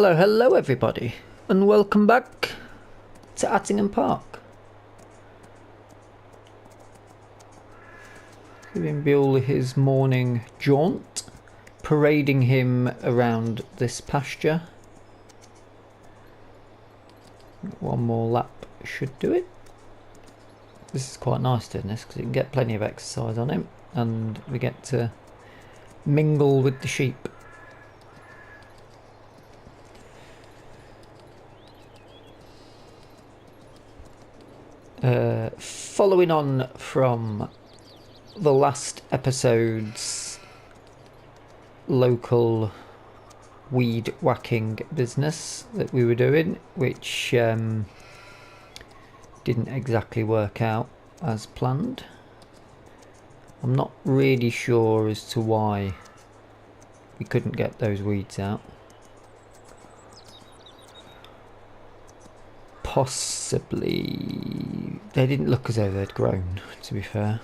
Hello everybody, and welcome back to Attingham Park. Giving Bill his morning jaunt, parading him around this pasture. One more lap should do it. This is quite nice doing this because you can get plenty of exercise on him and we get to mingle with the sheep. Following on from the last episode's local weed whacking business that we were doing, which didn't exactly work out as planned. I'm not really sure as to why we couldn't get those weeds out. Possibly they didn't look as though they'd grown, to be fair.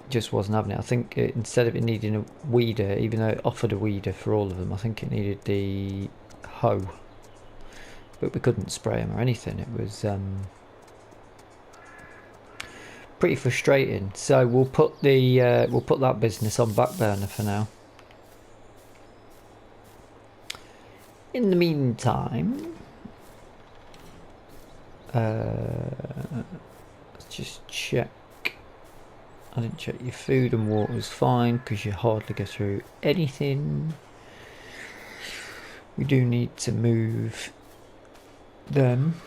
Just wasn't having it. I think instead of it needing a weeder, even though it offered a weeder for all of them, I think it needed the hoe, but we couldn't spray them or anything. It was pretty frustrating. So we'll put that business on back burner for now. In the meantime, let's just check. I didn't check your food and water was fine because you hardly go through anything. We do need to move them.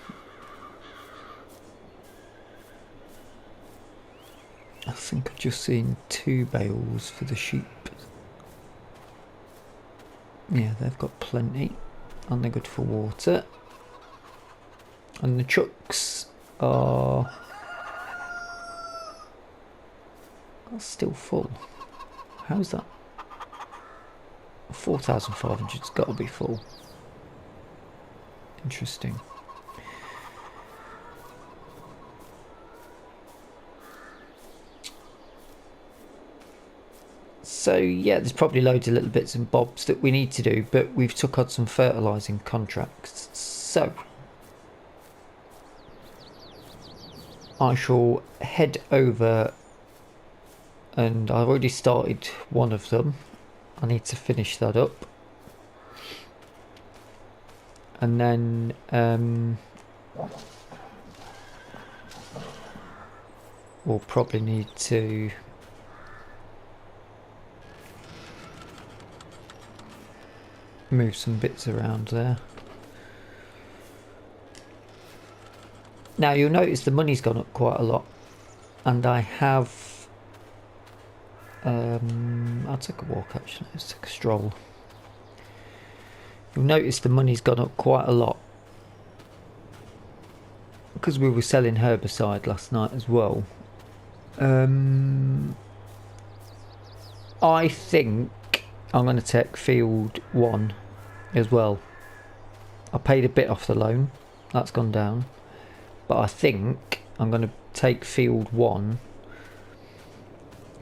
I think I've just seen 2 bales for the sheep. Yeah, they've got plenty and they're good for water. And the trucks are still full. How's that? 4,500's got to be full. Interesting. So yeah, there's probably loads of little bits and bobs that we need to do, but we've took on some fertilising contracts. So I shall head over, and I've already started one of them. I need to finish that up, and then we'll probably need to move some bits around there. Now you'll notice the money's gone up quite a lot, and I have I'll take a walk actually, let's take a stroll. You'll notice the money's gone up quite a lot because we were selling herbicide last night as well. I think I'm going to take field 1 as well. I paid a bit off the loan, that's gone down, but I think I'm going to take field 1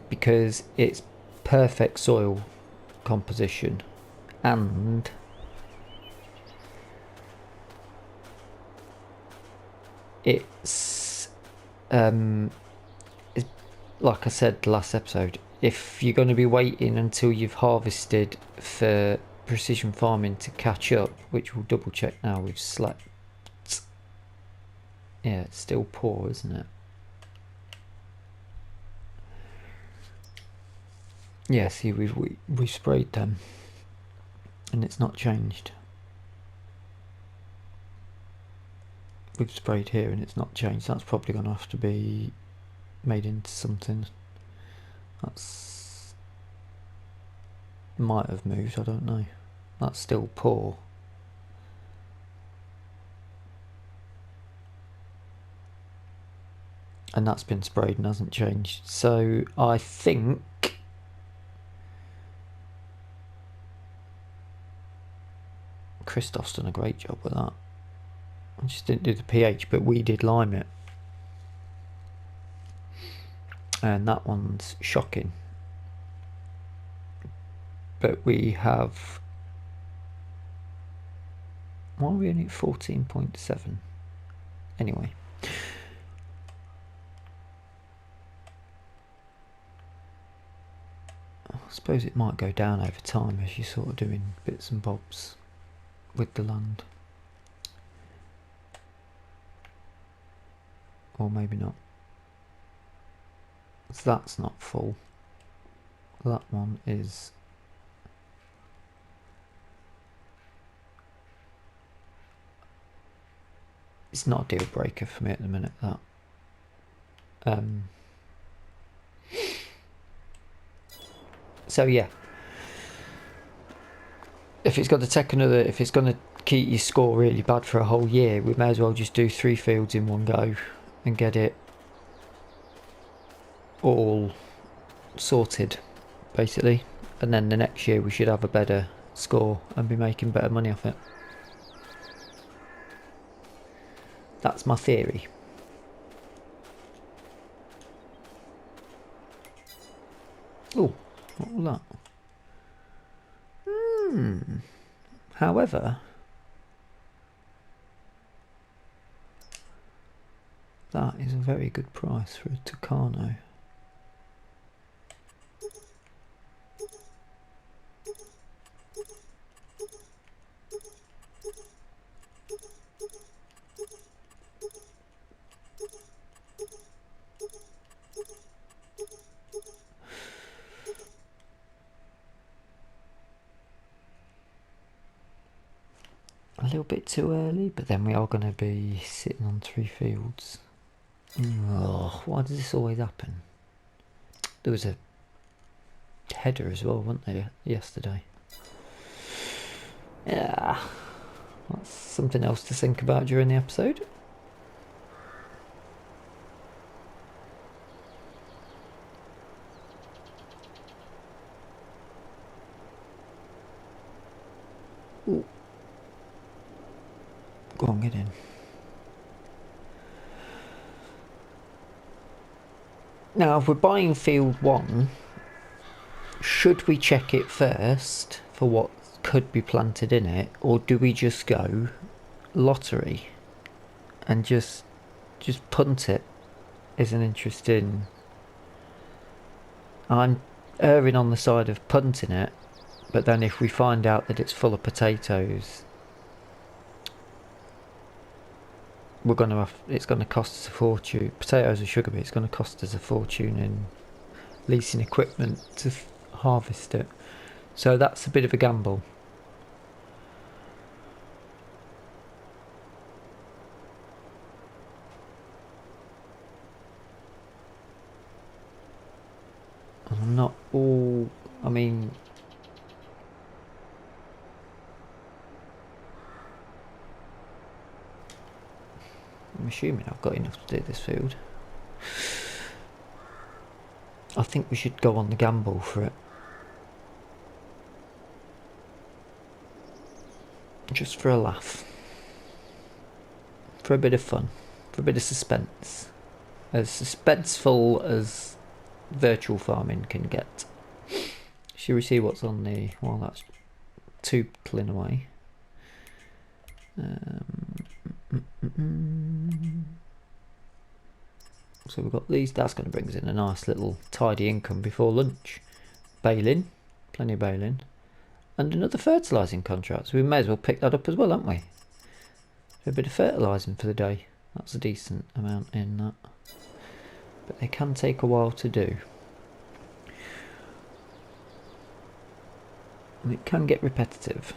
because it's perfect soil composition and it's like I said last episode, if you're going to be waiting until you've harvested for precision farming to catch up, which we'll double check now, we've slept. Yeah, it's still poor, isn't it? Yeah, see, we sprayed them and it's not changed. We've sprayed here and it's not changed. That's probably going to have to be made into something. That's might have moved, I don't know. That's still poor. And that's been sprayed and hasn't changed. So I think Christoph's done a great job with that. I just didn't do the pH, but we did lime it. And that one's shocking. But we have Why are we only at 14.7? Anyway. I suppose it might go down over time as you're sort of doing bits and bobs with the land. Or maybe not. So that's not full. That one is... It's not a deal breaker for me at the minute, that. So yeah. If it's got to take another, if it's going to keep your score really bad for a whole year, we may as well just do 3 fields in one go and get it all sorted, basically. And then the next year we should have a better score and be making better money off it. That's my theory. Oh, what was that? However, that is a very good price for a Tucano. A little bit too early, but then we are going to be sitting on 3 fields. Oh, why does this always happen? There was a header as well, wasn't there, yesterday? Yeah, that's something else to think about during the episode. Ooh. Go on, get in. Now, if we're buying field 1, should we check it first for what could be planted in it, or do we just go lottery and just punt it? Is an interesting... I'm erring on the side of punting it, but then if we find out that it's full of potatoes, we're going to have, it's going to cost us a fortune. Potatoes and sugar beet, it's going to cost us a fortune in leasing equipment to harvest it. So that's a bit of a gamble. I'm not all, I mean, I'm assuming I've got enough to do this field. I think we should go on the gamble for it. Just for a laugh. For a bit of fun. For a bit of suspense. As suspenseful as virtual farming can get. Should we see what's on the... Well, that's tootling away. So we've got these. That's going to bring us in a nice little tidy income before lunch. Baling, plenty of baling, and another fertilising contract. So we may as well pick that up as well, haven't we? A bit of fertilising for the day. That's a decent amount in that, but they can take a while to do. And it can get repetitive.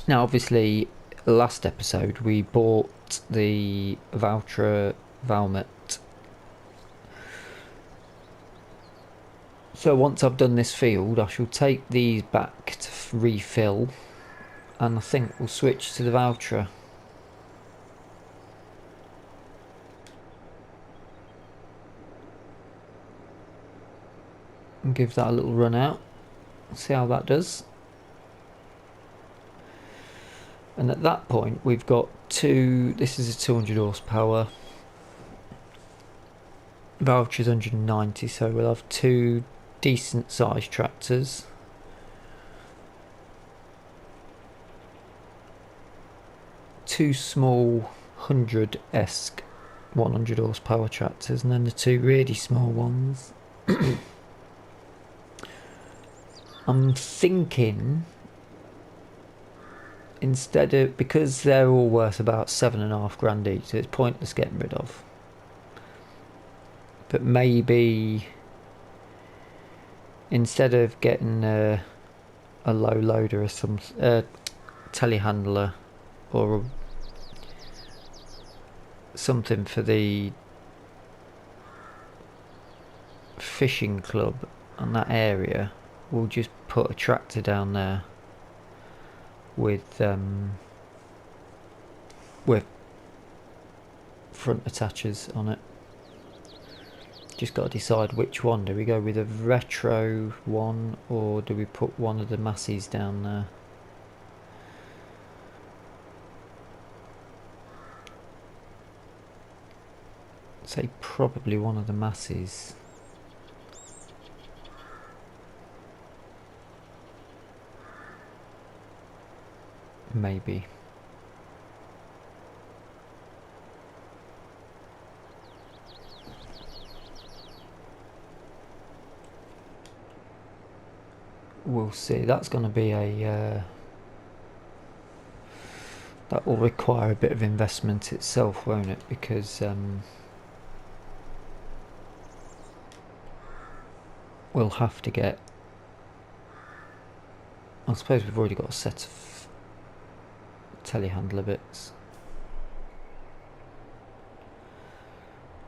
Now, obviously, last episode we bought the Valtra Valmet. So once I've done this field, I shall take these back to refill, and I think we'll switch to the Valtra. And give that a little run out. See how that does. And at that point we've got this is a 200 horsepower, Valtra's 190, so we'll have 2 decent sized tractors. Two small 100-esque 100 horsepower tractors, and then the two really small ones. I'm thinking, instead of, because they're all worth about £7.5 each, so it's pointless getting rid of. But maybe instead of getting a low loader or some telehandler or something for the fishing club on that area, we'll just put a tractor down there with front attachers on it. Just got to decide which one. Do we go with a retro one, or do we put one of the Massies down there? Say probably one of the Massies. Maybe. We'll see. That's going to be a that will require a bit of investment itself, won't it? Because we'll have to get, I suppose we've already got a set of telehandler bits.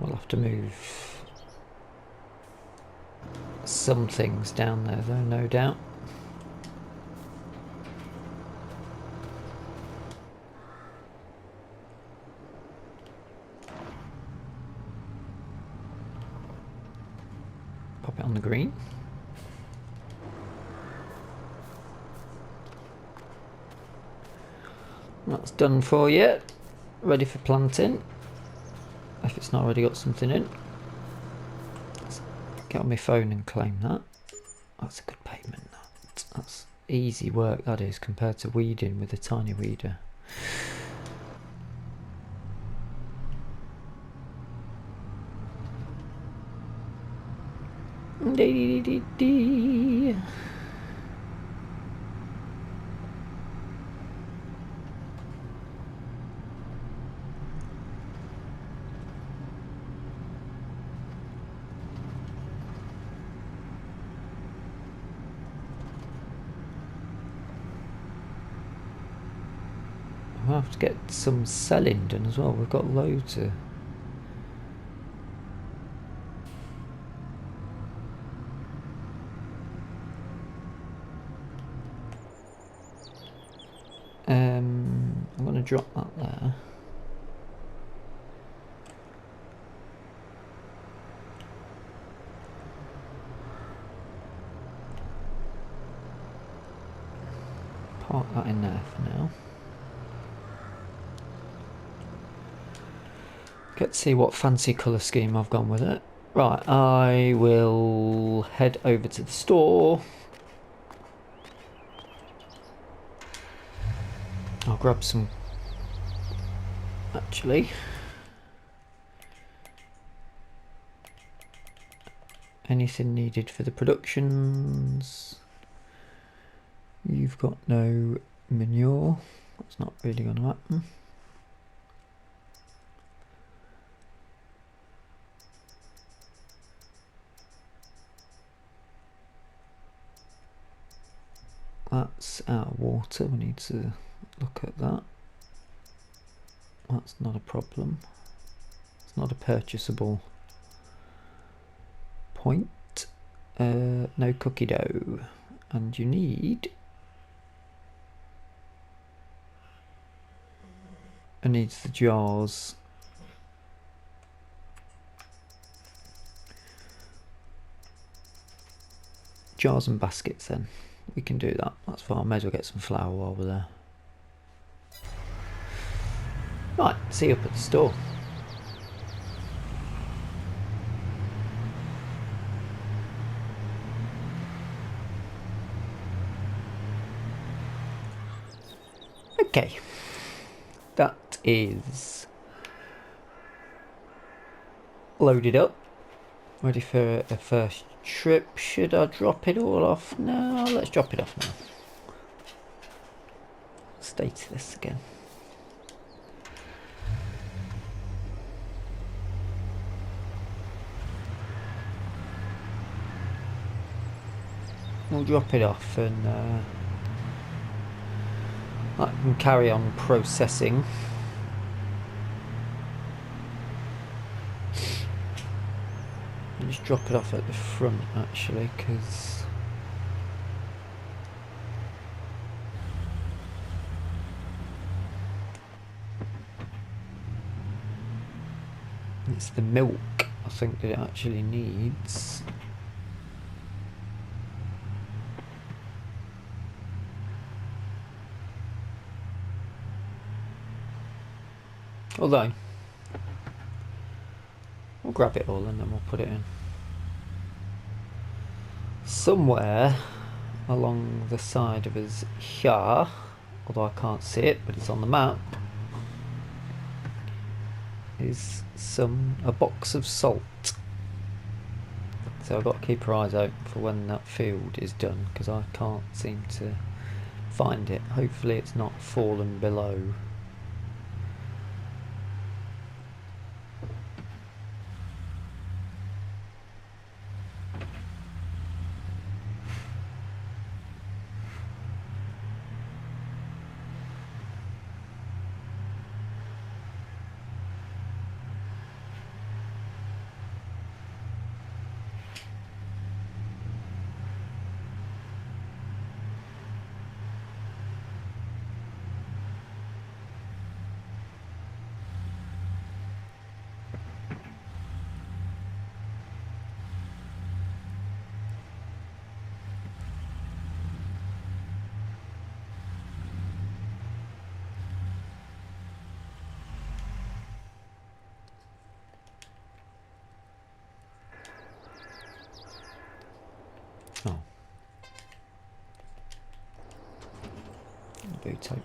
We'll have to move some things down there though, no doubt. Pop it on the green. That's done for you. Ready for planting. If it's not already got something in. Let's get on my phone and claim that. That's a good payment. That's easy work, that is, compared to weeding with a tiny weeder. Dee. We'll have to get some selling done as well. We've got loads of I'm going to drop that there. Park that in there for now. Get to see what fancy colour scheme I've gone with it. Right, I will head over to the store. I'll grab some, actually. Anything needed for the productions? You've got no manure. That's not really going to happen. That's our water. We need to look at that. That's not a problem. It's not a purchasable point. No cookie dough. And you need... It needs the jars. Jars and baskets then. We can do that. That's fine. I may as well get some flour while we're there. Right, see you up at the store. Okay, that is loaded up, ready for a first trip. Should I drop it all off? No, let's drop it off now. State this again. We'll drop it off and I can carry on processing. I'll just drop it off at the front actually, because it's the milk I think that it actually needs. Although, we'll grab it all and then we'll put it in. Somewhere along the side of us here, although I can't see it, but it's on the map, is a box of salt. So I've got to keep our eyes out for when that field is done, because I can't seem to find it. Hopefully it's not fallen below. Oh. Boots open.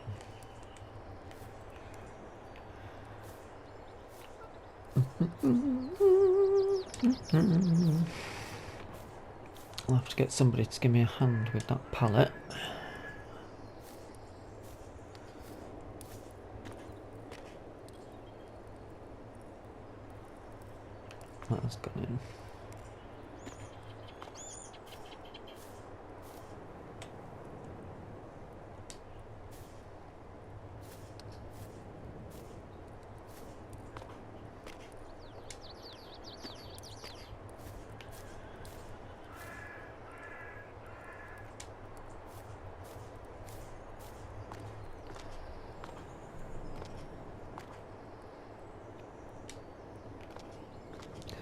I'll have to get somebody to give me a hand with that pallet. That has gone in.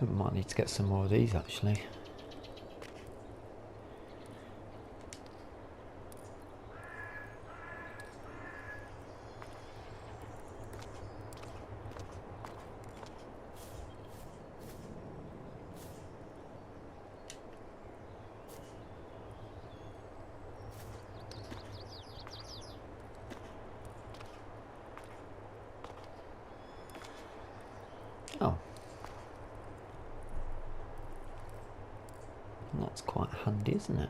I might need to get some more of these actually. Oh. That's quite handy, isn't it?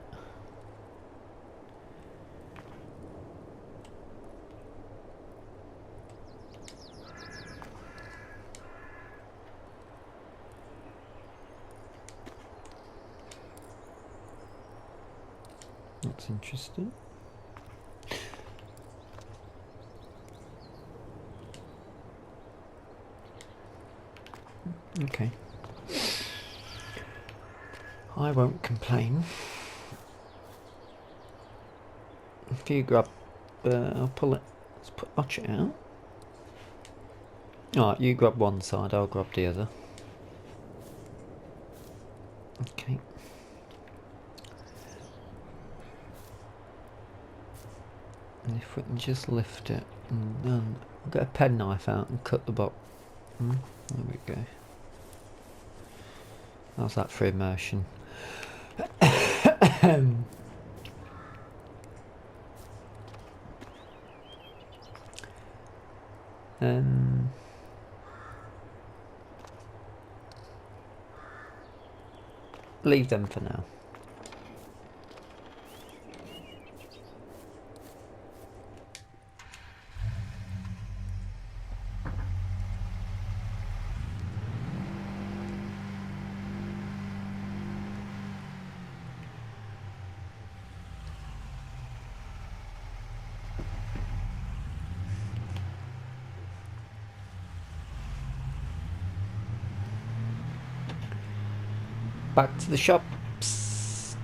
That's interesting. Okay. I won't complain. If you grab, I'll pull it. Let's watch it out. Alright, you grab one side, I'll grab the other. Okay. And if we can just lift it, and then I'll get a pen knife out and cut the bottom. There we go. How's that for immersion? Leave them for now. Back to the shops.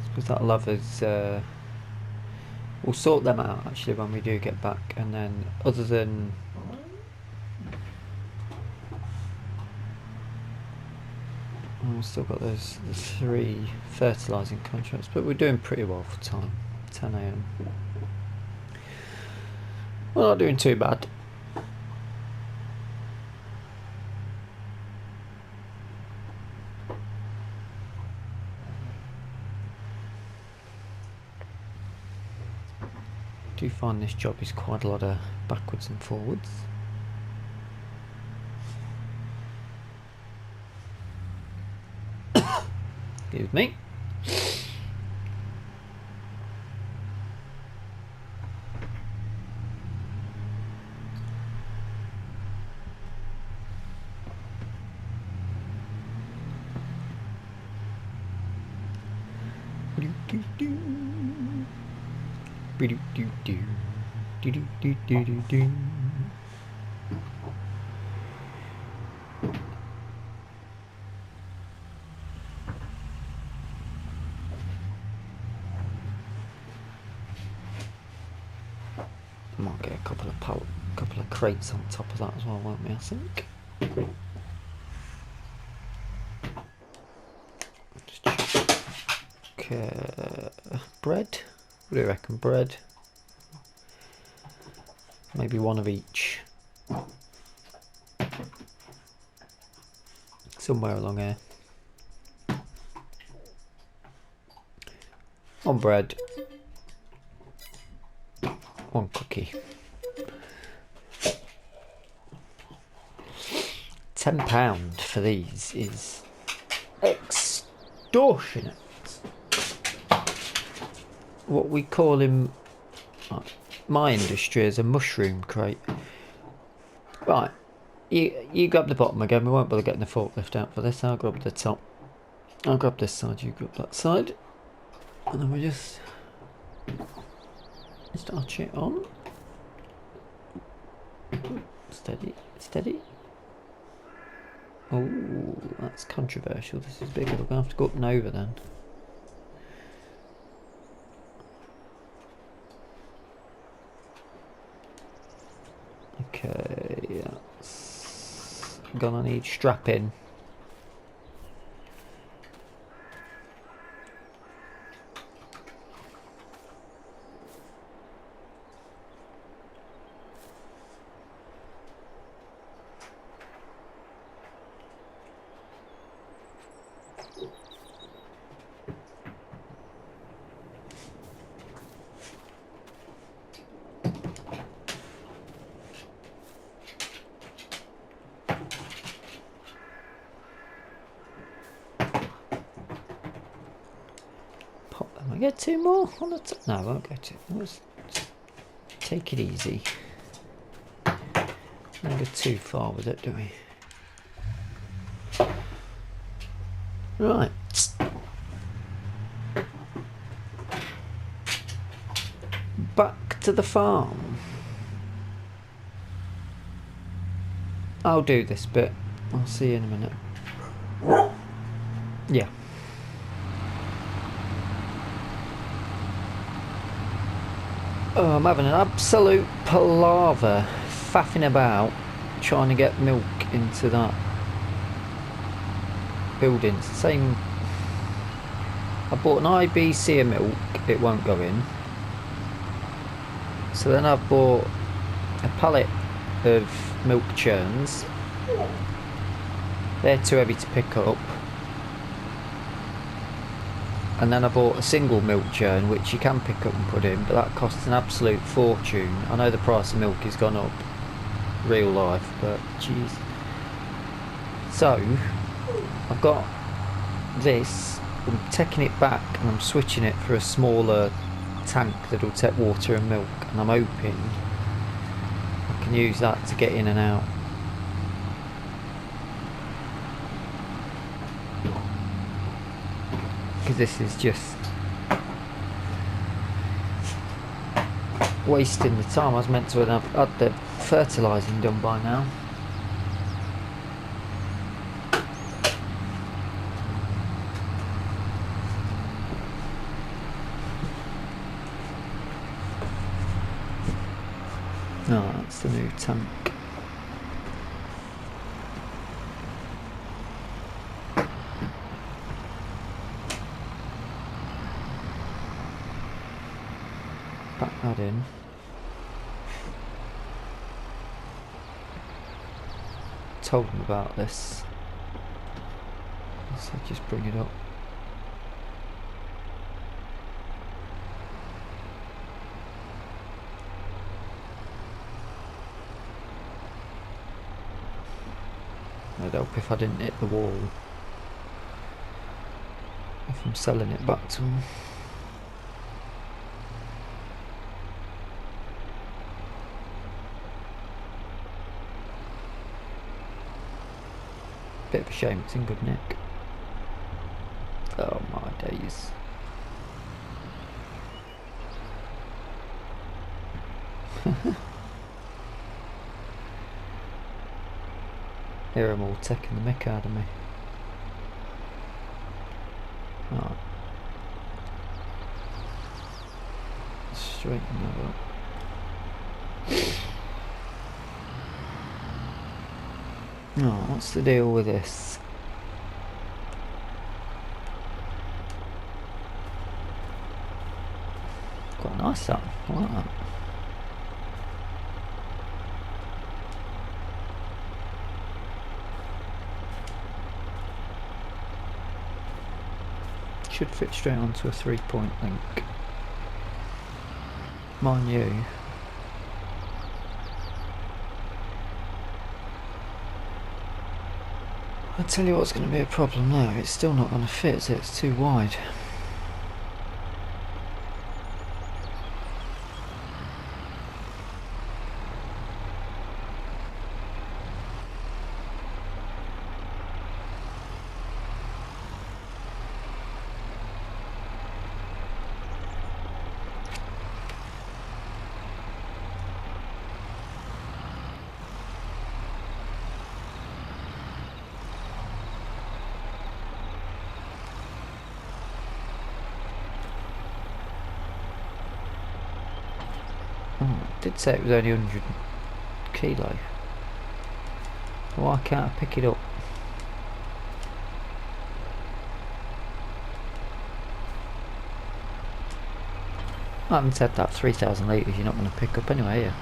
Because that'll have us, we'll sort them out actually when we do get back, and then other than we've still got the 3 fertilising contracts, but we're doing pretty well for time. 10 AM. We're not doing too bad. I do find this job is quite a lot of backwards and forwards. Excuse me. Might get a couple of crates on top of that as well, won't we? I think. Just check. Bread. What do you reckon? Bread. Maybe one of each. Somewhere along here. One bread. One cookie. £10 for these is extortionate. What we call in my industry is a mushroom crate. Right, you grab the bottom again. We won't bother getting the forklift out for this. I'll grab the top. I'll grab this side. You grab that side, and then we just start it on. Steady, steady. Oh, that's controversial. This is bigger. We're going to have to go up and over then. Okay, that's gonna need strapping. I get 2 more on the top? No, I won't get it. Let's take it easy. Don't go too far with it, do we? Right. Back to the farm. I'll do this bit. I'll see you in a minute. Yeah. Oh, I'm having an absolute palaver faffing about trying to get milk into that building. It's the same. I bought an IBC of milk, it won't go in. So then I've bought a pallet of milk churns. They're too heavy to pick up. And then I bought a single milk churn, which you can pick up and put in, but that costs an absolute fortune. I know the price of milk has gone up, real life, but jeez. So, I've got this, I'm taking it back and I'm switching it for a smaller tank that'll take water and milk, and I'm hoping I can use that to get in and out. Because this is just wasting the time. I was meant to have had the fertilising done by now. No, that's the new tank. Back that in. Told them about this, so just bring it up. It'd help if I didn't hit the wall if I'm selling it back to them. Bit of a shame it's in good nick. Oh my days. Here I'm all taking the mick out of me. Right. Straighten that up. Oh, what's the deal with this? Quite nice that. I like that. Should fit straight onto a 3-point link. Mind you, I'll tell you what's going to be a problem now, it's still not going to fit, is it? It's too wide. Did say it was only 100 kilo. Why can't I pick it up? I haven't said that 3,000 litres you're not going to pick up anyway, are you?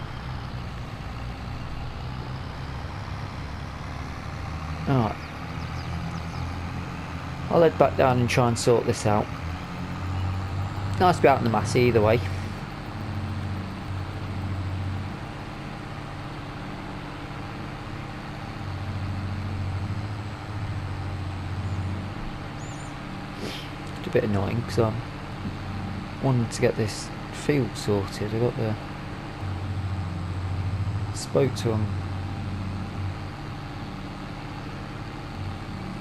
Alright. I'll head back down and try and sort this out. Nice to be out in the mass either way. Bit annoying because I'm wanting to get this field sorted. I got the spoke to them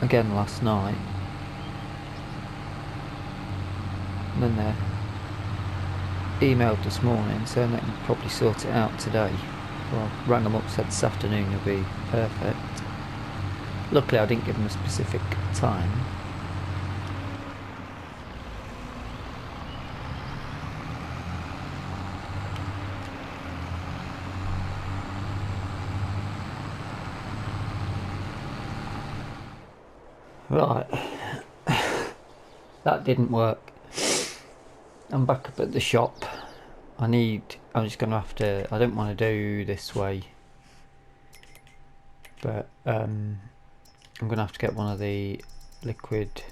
again last night, and then they emailed this morning saying they can probably sort it out today. Well, I rang them up, said this afternoon will be perfect. Luckily I didn't give them a specific time. Right, that didn't work. I'm back up at the shop. I'm just going to have to, I don't want to do this way, but I'm going to have to get one of the liquid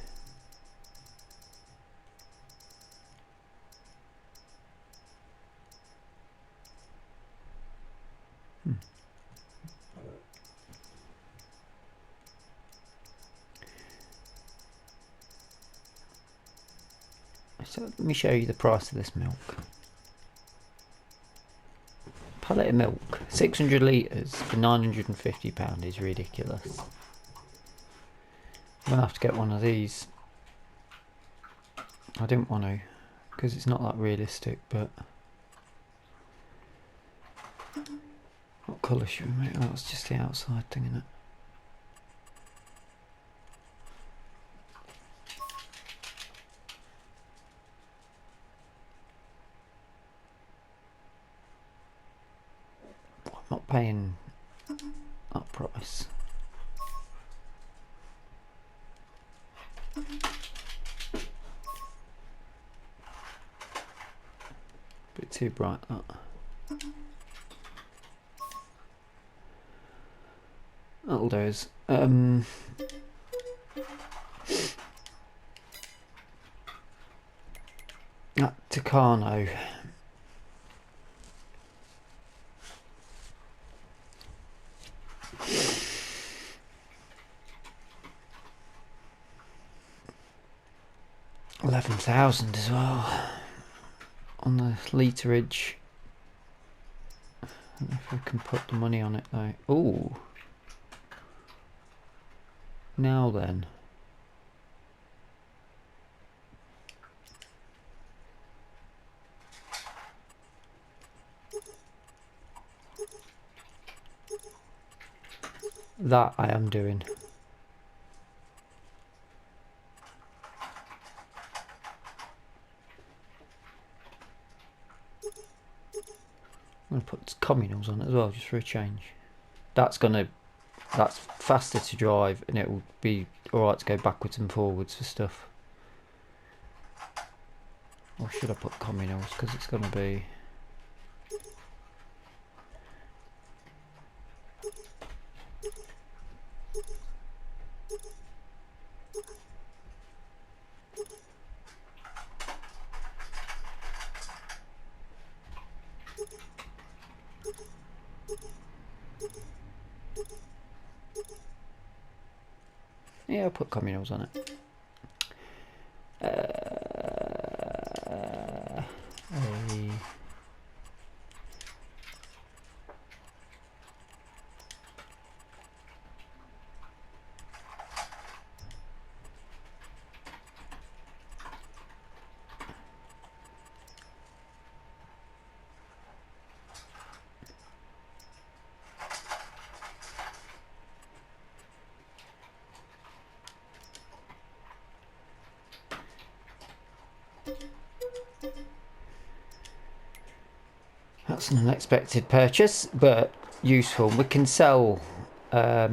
So let me show you the price of this milk. Pallet of milk, 600 litres for £950 is ridiculous. I'm gonna have to get one of these. I didn't want to, because it's not that realistic, but what colour should we make? Oh, it's just the outside thing, isn't it? I'm not paying that price. Bit too bright, that. That'll do us. At Tucano. £11,000 as well on the literage. I don't know if we can put the money on it though. Ooh. Now then. That I am doing. I'm going to put communals on it as well, just for a change. That's faster to drive, and it will be alright to go backwards and forwards for stuff. Or should I put communals, because it's going to be... Yeah, I'll put communals on it. That's an unexpected purchase, but useful. We can sell a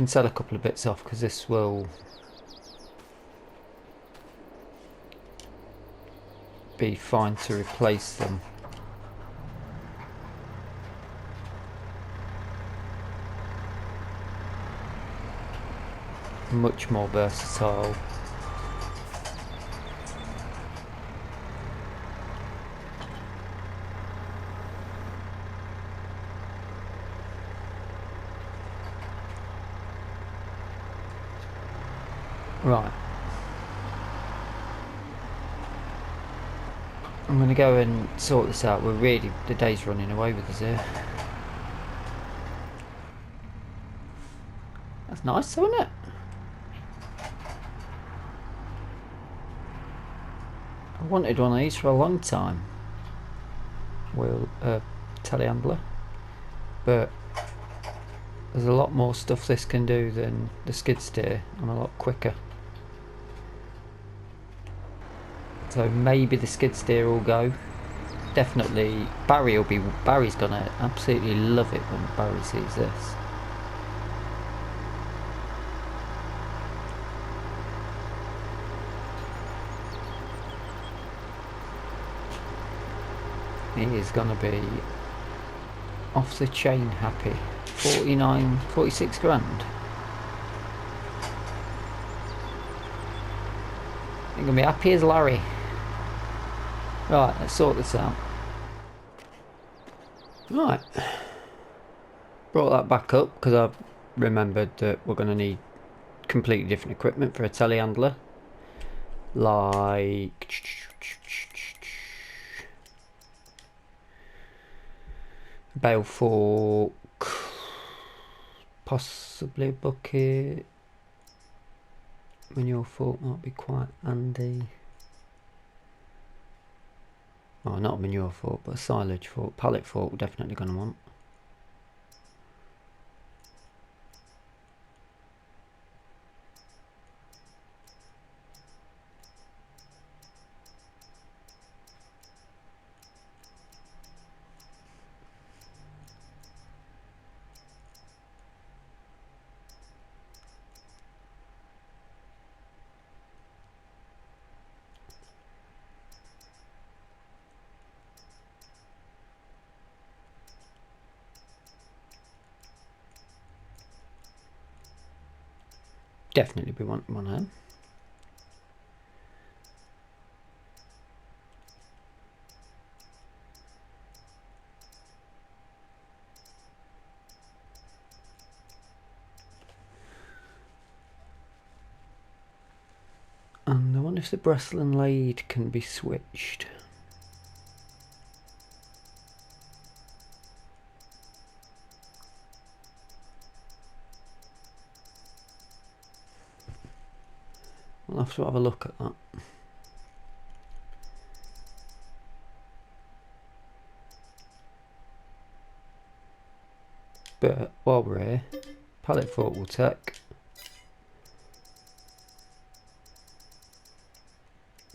couple of bits off, because this will be fine to replace them. Much more versatile. Right. I'm going to go and sort this out. The day's running away with us here. That's nice, isn't it? I wanted one of these for a long time. Telehandler. But there's a lot more stuff this can do than the skid steer, and a lot quicker. So maybe the skid steer will go. Definitely Barry's gonna absolutely love it when Barry sees this. He is gonna be off the chain happy. 46 grand. You're gonna be happy as Larry. Right, let's sort this out. Right. Brought that back up because I remembered that we're going to need completely different equipment for a telehandler. like bale fork, possibly a bucket. Manure fork might be quite handy. Oh, not a manure fork, but a silage fork. Pallet fork we're definitely going to want. Definitely be wanting one of them. And I wonder if the bristle and blade can be switched. We'll have to have a look at that. But while we're here, pallet fork will take.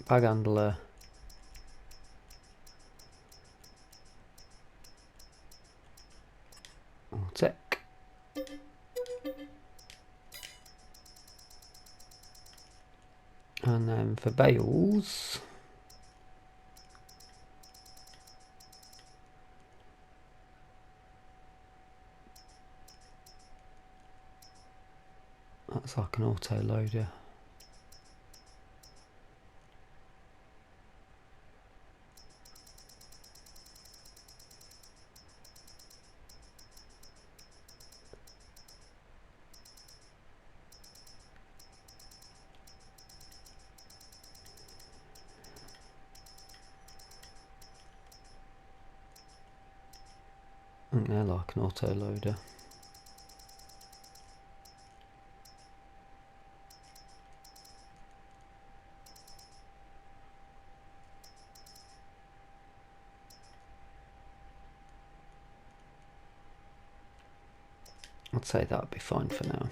Bag handler. Will take. And then for bales, that's like an auto loader. I think they're like an auto loader. I'd say that would be fine for now.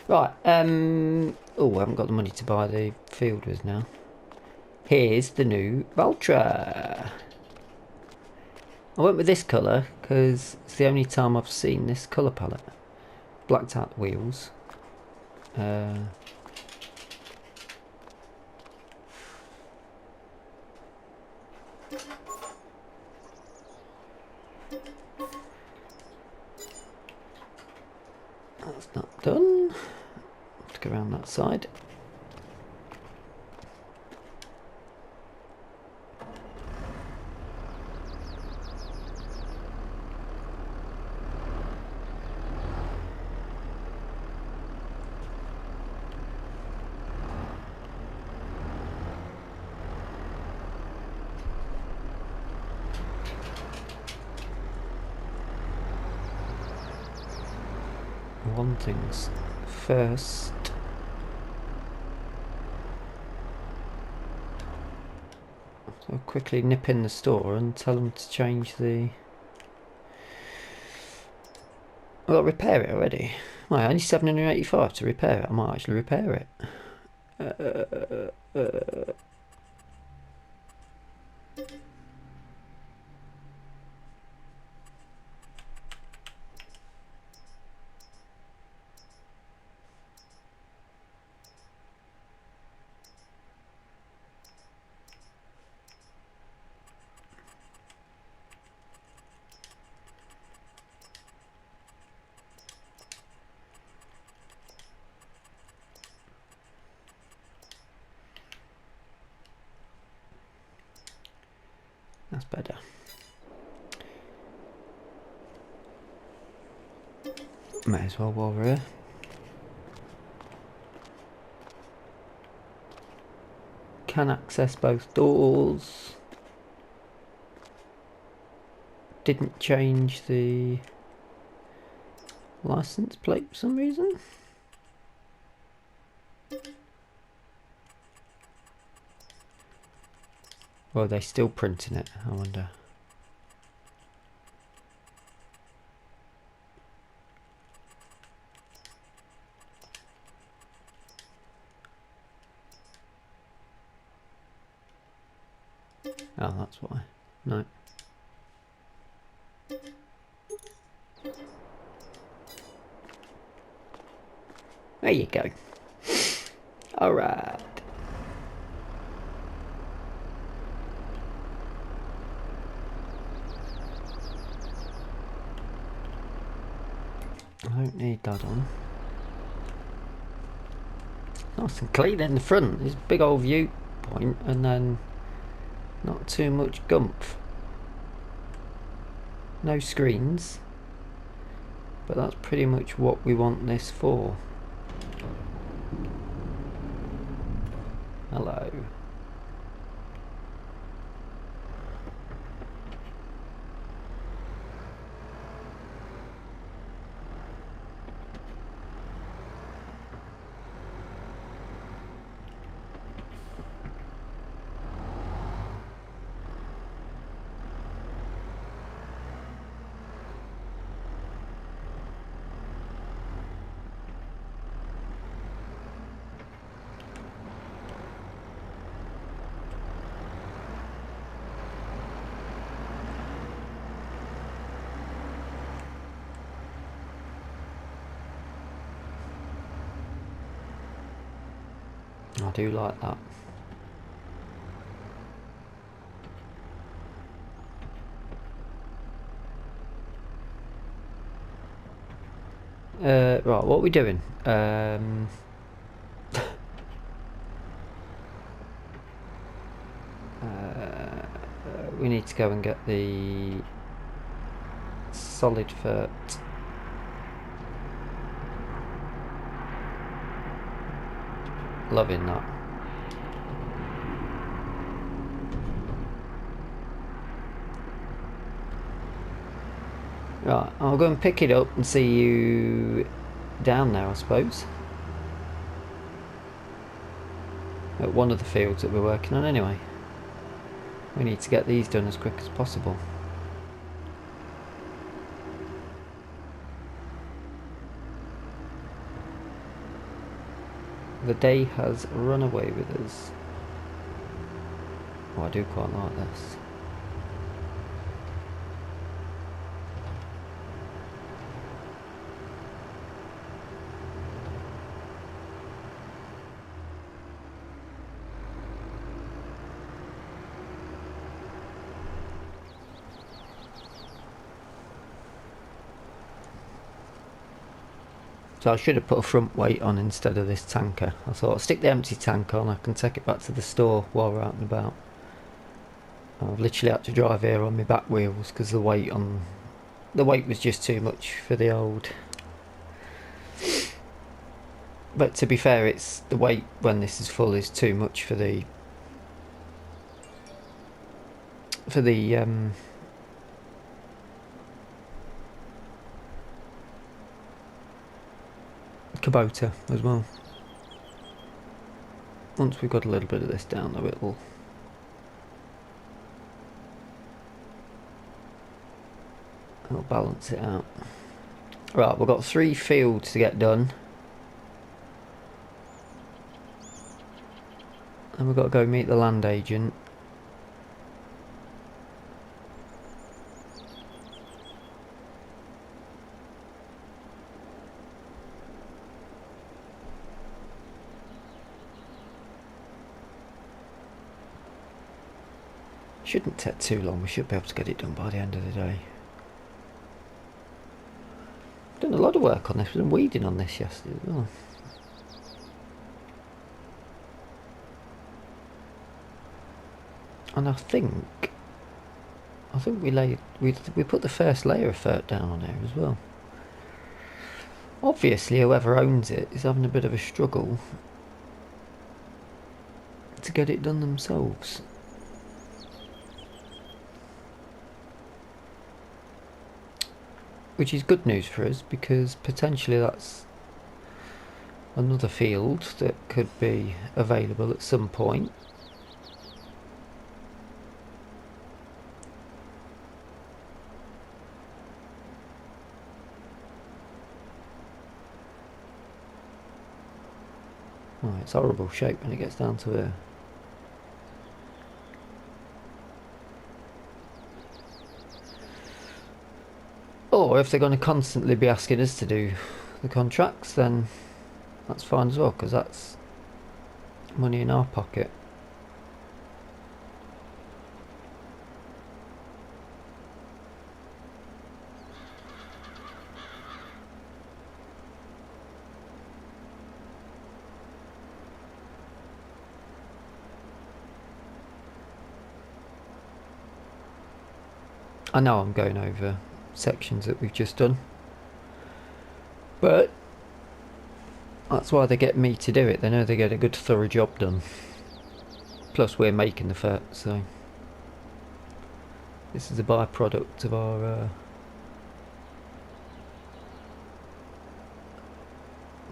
Right, oh, I haven't got the money to buy the fielders now. Here's the new Valtra. I went with this colour because it's the only time I've seen this colour palette. Blacked out the wheels. That's not done. Let's go around that side. One thing's first. So I'll quickly nip in the store and tell them to change the... I've got to repair it already. Well, only 785 to repair it. I might actually repair it. That's better. May as well while we're here. can access both doors. Didn't change the license plate for some reason. Or are they still printing it? I wonder. Oh, that's why. No. There you go. Alright. I don't need that on. Nice and clean in the front. There's a big old viewpoint and then not too much gumph. No screens. But that's pretty much what we want this for. Hello. I do like that. Right, what are we doing? We need to go and get the solid FERT. Loving that. Right, I'll go and pick it up and see you down there, I suppose. At one of the fields that we're working on anyway. We need to get these done as quick as possible. The day has run away with us. Oh, I do quite like this. So I should have put a front weight on instead of this tanker. I thought I'll stick the empty tank on, I can take it back to the store while we're out and about. I've literally had to drive here on my back wheels because the weight was just too much for the old. But to be fair, it's the weight when this is full is too much for the Kubota as well. Once we've got a little bit of this down though, it'll balance it out. Right, we've got 3 fields to get done. And we've got to go meet the land agent. Shouldn't take too long, we should be able to get it done by the end of the day. Done a lot of work on this, we've been weeding on this yesterday as well. And I think we put the first layer of FERT down on there as well. Obviously whoever owns it is having a bit of a struggle to to get it done themselves. Which is good news for us, because potentially that's another field that could be available at some point. Oh, it's horrible shape when it gets down to here. Or if they're going to constantly be asking us to do the contracts, then that's fine as well, because that's money in our pocket. I know I'm going over sections that we've just done, but that's why they get me to do it. They know they get a good thorough job done. Plus we're making the FERT, so this is a byproduct of our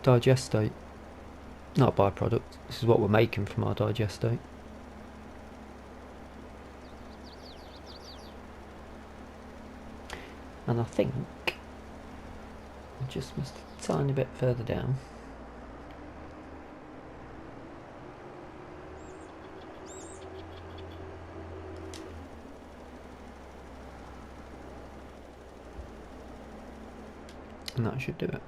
digestate. Not a byproduct, this is what we're making from our digestate. And I think I just missed a tiny bit further down. And that should do it.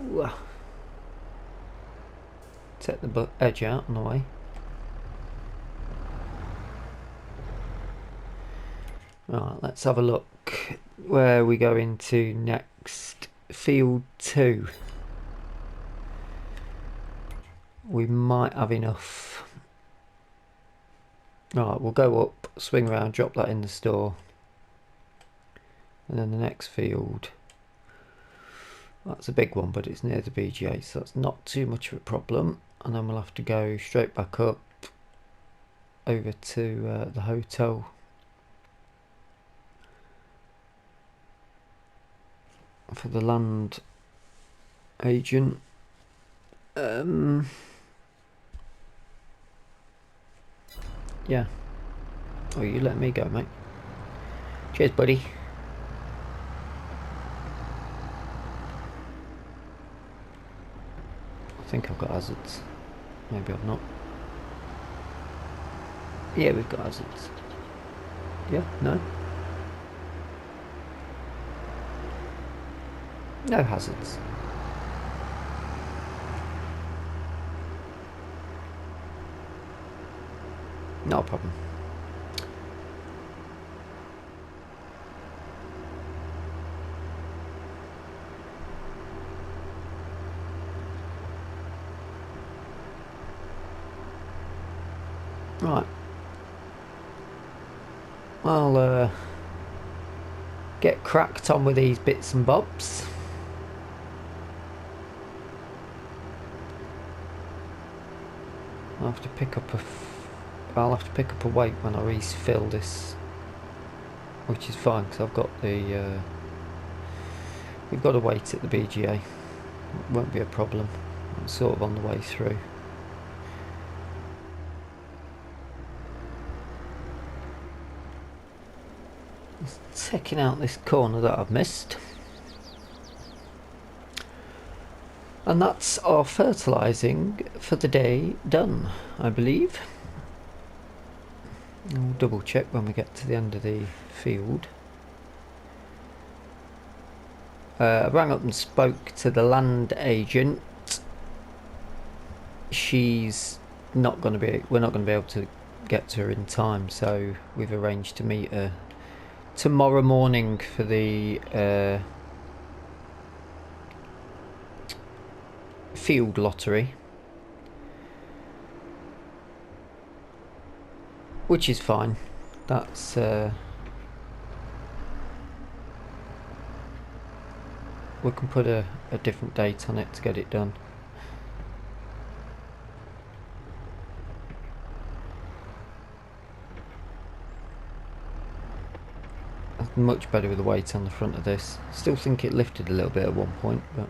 Ooh. Take the edge out on the way. Right, let's have a look where we go into next. Field 2. We might have enough. Right, we'll go up, swing around, drop that in the store. And then the next field. That's a big one, but it's near the BGA, so that's not too much of a problem. And then we'll have to go straight back up over to the hotel. For the land agent. Yeah. Oh, you let me go, mate. Cheers, buddy. I think I've got hazards. Maybe I've not. Yeah, we've got hazards. Yeah, no? No hazards. No problem. Right. I'll get cracked on with these bits and bobs. I'll have to pick up a weight when I refill this, which is fine because I've got the we've got a weight at the BGA. It won't be a problem. I'm sort of on the way through. Just checking out this corner that I've missed. And that's our fertilising for the day done, I believe. I'll double check when we get to the end of the field. I rang up and spoke to the land agent. She's not going to be, we're not going to be able to get to her in time, so we've arranged to meet her tomorrow morning for the field lottery, which is fine. That's we can put a different date on it to get it done. Much better with the weight on the front of this. Still think it lifted a little bit at one point, but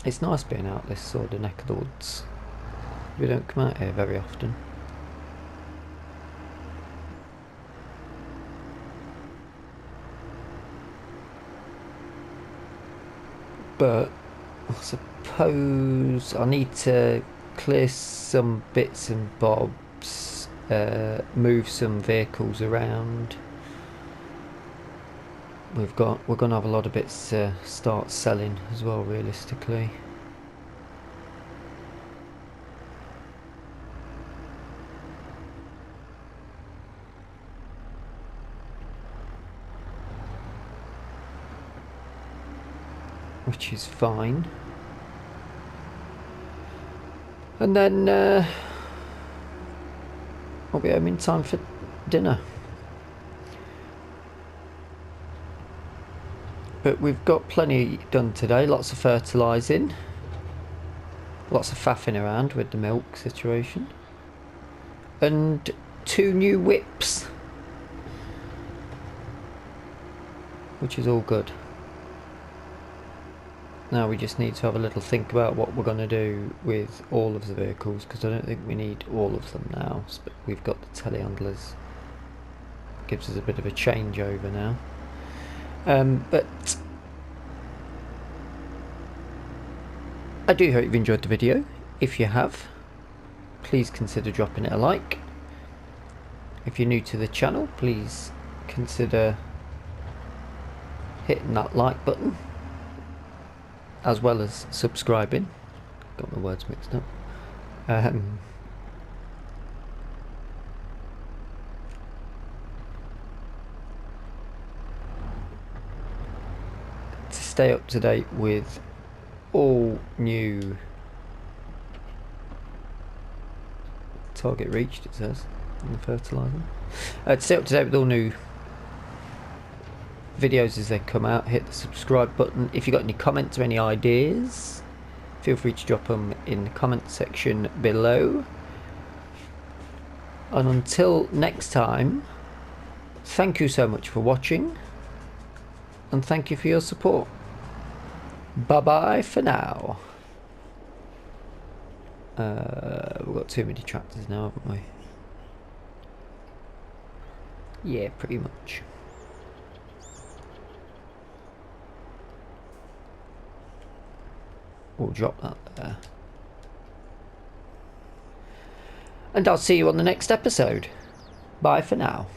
it's nice being out this sort of neck of the woods. We don't come out here very often. But I suppose I need to clear some bits and bobs, move some vehicles around. We're going to have a lot of bits to start selling as well, realistically. Which is fine. And then I'll be home in time for dinner. But we've got plenty done today, lots of fertilising, lots of faffing around with the milk situation, and 2 new whips, which is all good. Now we just need to have a little think about what we're going to do with all of the vehicles, because I don't think we need all of them now. But we've got the telehandlers, gives us a bit of a changeover now. But I do hope you've enjoyed the video. If you have, please consider dropping it a like. If you're new to the channel, please consider hitting that like button, as well as subscribing. Got my words mixed up. To stay up to date with all new target reached, it says in the fertilizer. To stay up to date with all new videos as they come out, hit the subscribe button. If you've got any comments or any ideas, feel free to drop them in the comment section below. And until next time, thank you so much for watching, and thank you for your support. Bye bye for now. We've got too many tractors now, haven't we? Yeah, pretty much. We'll drop that there. And I'll see you on the next episode. Bye for now.